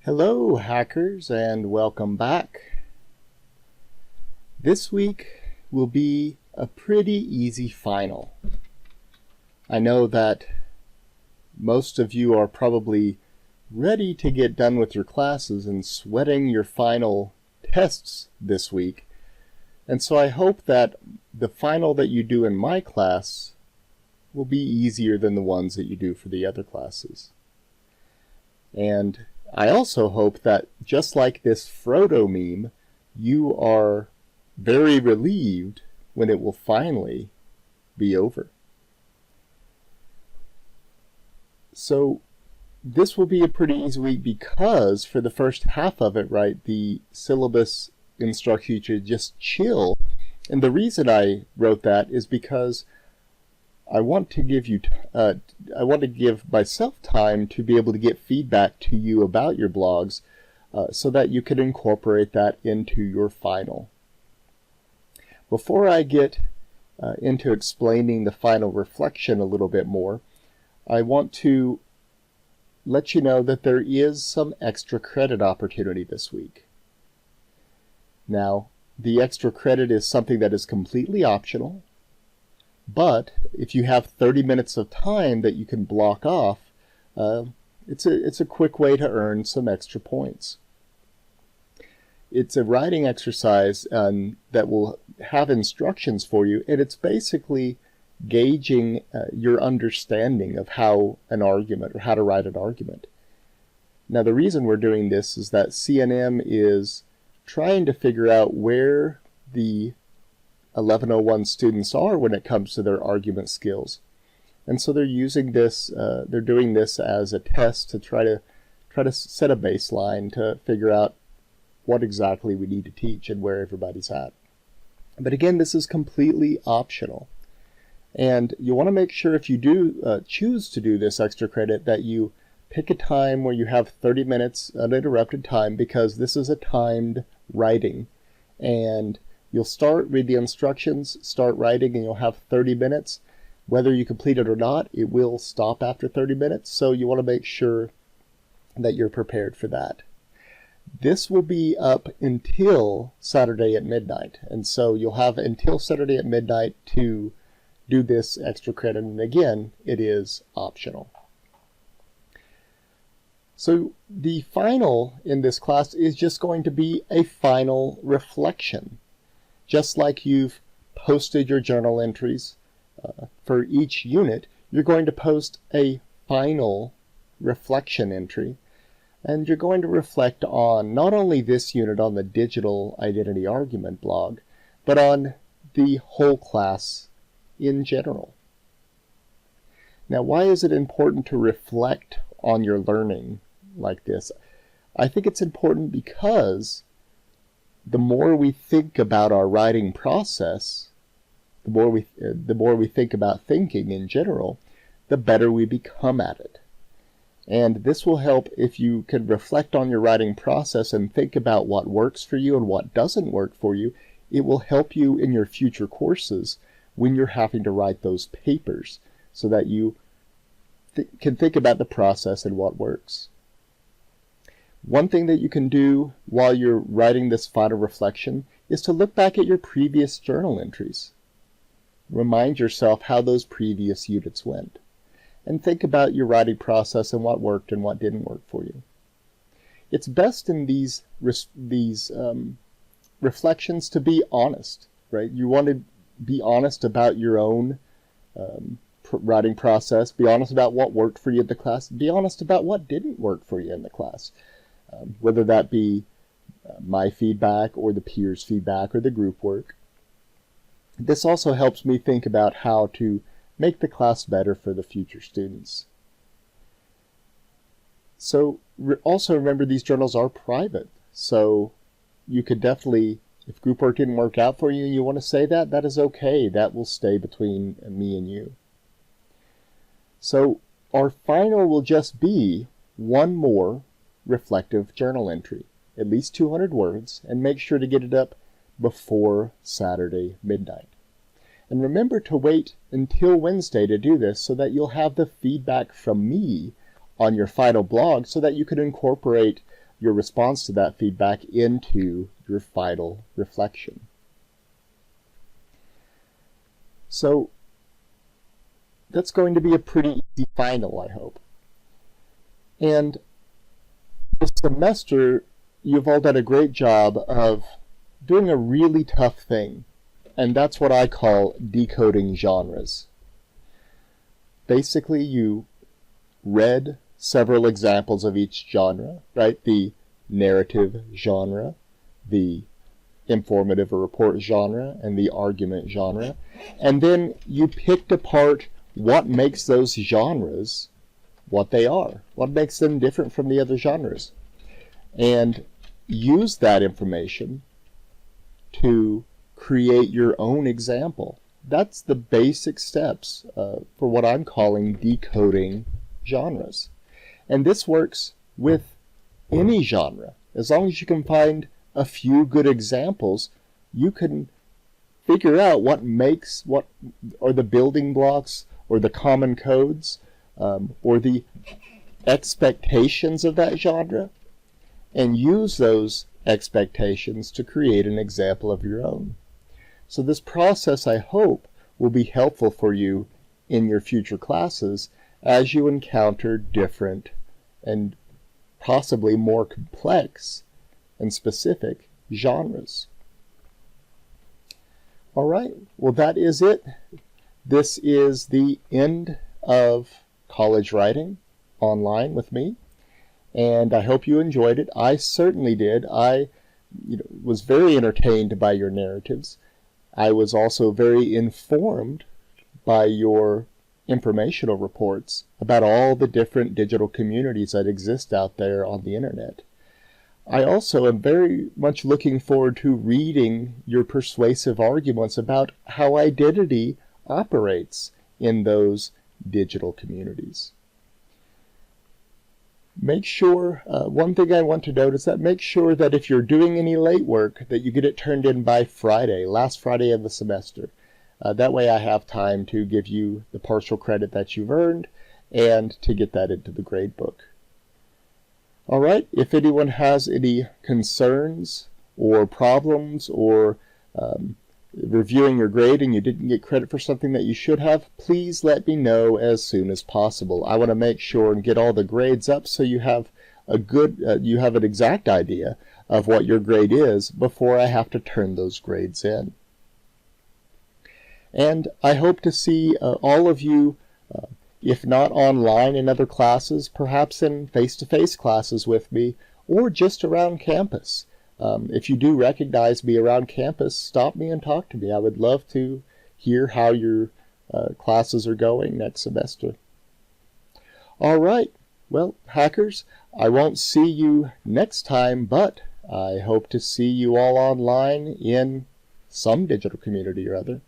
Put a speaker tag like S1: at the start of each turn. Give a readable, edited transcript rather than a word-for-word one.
S1: Hello, hackers, and welcome back. This week will be a pretty easy final. I know that most of you are probably ready to get done with your classes and sweating your final tests this week. And so I hope that the final that you do in my class will be easier than the ones that you do for the other classes. And I also hope that, just like this Frodo meme, you are very relieved when it will finally be over. So this will be a pretty easy week because for the first half of it, right, the syllabus instructs you to just chill. And the reason I wrote that is because I want to give myself time to be able to get feedback to you about your blogs so that you can incorporate that into your final. Before I get into explaining the final reflection a little bit more, I want to let you know that there is some extra credit opportunity this week. Now, the extra credit is something that is completely optional. But if you have 30 minutes of time that you can block off, it's a quick way to earn some extra points. It's a writing exercise that will have instructions for you, and it's basically gauging your understanding of how an argument or how to write an argument. Now, the reason we're doing this is that CNM is trying to figure out where the 1101 students are when it comes to their argument skills. And so they're using this, they're doing this as a test to try to set a baseline to figure out what exactly we need to teach and where everybody's at. But again, this is completely optional. And you want to make sure if you do choose to do this extra credit that you pick a time where you have 30 minutes uninterrupted time, because this is a timed writing. And you'll read the instructions, start writing, and you'll have 30 minutes. Whether you complete it or not, it will stop after 30 minutes, so you want to make sure that you're prepared for that. This will be up until Saturday at midnight, and so you'll have until Saturday at midnight to do this extra credit, and again, it is optional. So the final in this class is just going to be a final reflection. Just like you've posted your journal entries for each unit, you're going to post a final reflection entry, and you're going to reflect on not only this unit on the digital identity argument blog, but on the whole class in general. Now, why is it important to reflect on your learning like this? I think it's important because the more we think about our writing process, the more we think about thinking in general, the better we become at it. And this will help if you can reflect on your writing process and think about what works for you and what doesn't work for you. It will help you in your future courses when you're having to write those papers, so that you can think about the process and what works. One thing that you can do while you're writing this final reflection is to look back at your previous journal entries. Remind yourself how those previous units went, and think about your writing process and what worked and what didn't work for you. It's best in these reflections to be honest, right? You want to be honest about your own writing process, be honest about what worked for you in the class, be honest about what didn't work for you in the class. Whether that be my feedback or the peers' feedback or the group work. This also helps me think about how to make the class better for the future students. So also remember, these journals are private, so you could definitely, if group work didn't work out for you and you want to say that, that is okay. That will stay between me and you. So our final will just be one more reflective journal entry, at least 200 words, and make sure to get it up before Saturday midnight. And remember to wait until Wednesday to do this so that you'll have the feedback from me on your final blog so that you can incorporate your response to that feedback into your final reflection. So that's going to be a pretty easy final, I hope. And this semester, you've all done a great job of doing a really tough thing, and that's what I call decoding genres. Basically, you read several examples of each genre, right? The narrative genre, the informative or report genre, and the argument genre. And then you picked apart what makes those genres what they are, what makes them different from the other genres, and use that information to create your own example. That's the basic steps for what I'm calling decoding genres. And this works with any genre. As long as you can find a few good examples, you can figure out what are the building blocks or the common codes or the expectations of that genre, and use those expectations to create an example of your own. So this process, I hope, will be helpful for you in your future classes as you encounter different and possibly more complex and specific genres. All right, well, that is it. This is the end of college writing online with me, and I hope you enjoyed it. I certainly did. I was very entertained by your narratives. I was also very informed by your informational reports about all the different digital communities that exist out there on the internet. I also am very much looking forward to reading your persuasive arguments about how identity operates in those digital communities. Make sure, one thing I want to note is that make sure that if you're doing any late work, that you get it turned in by Friday, last Friday of the semester. That way I have time to give you the partial credit that you've earned and to get that into the grade book. All right, if anyone has any concerns or problems or reviewing your grade and you didn't get credit for something that you should have, please let me know as soon as possible. I want to make sure and get all the grades up so you have you have an exact idea of what your grade is before I have to turn those grades in. And I hope to see all of you, if not online in other classes, perhaps in face-to-face classes with me, or just around campus. If you do recognize me around campus, stop me and talk to me. I would love to hear how your classes are going next semester. All right. Well, hackers, I won't see you next time, but I hope to see you all online in some digital community or other.